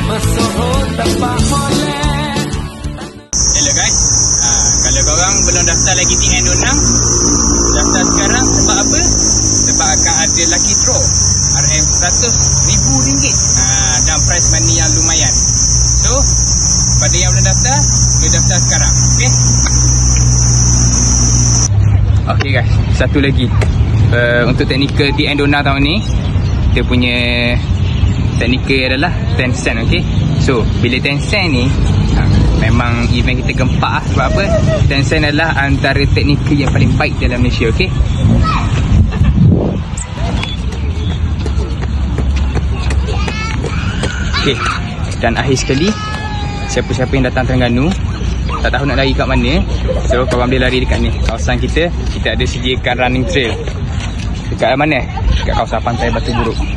Hello guys, kalau korang belum daftar lagi TN26, daftar sekarang. Sebab apa? Sebab akan ada lucky draw RM RM100,000 dan prize money yang lumayan. So, pada yang belum daftar, boleh daftar sekarang. Okay guys, satu lagi untuk teknikal TN26 tahun ni, kita punya teknikal adalah 10 cent. Okay, so bila 10 cent ni memang event kita gempak. Sebab apa? 10 cent adalah antara teknikal yang paling baik dalam Malaysia. Okay, dan akhir sekali, siapa-siapa yang datang Terengganu tak tahu nak lari kat mana, so korang boleh lari dekat ni, kawasan kita. Kita ada sediakan running trail dekat mana? Dekat kawasan Pantai Batu Buruk.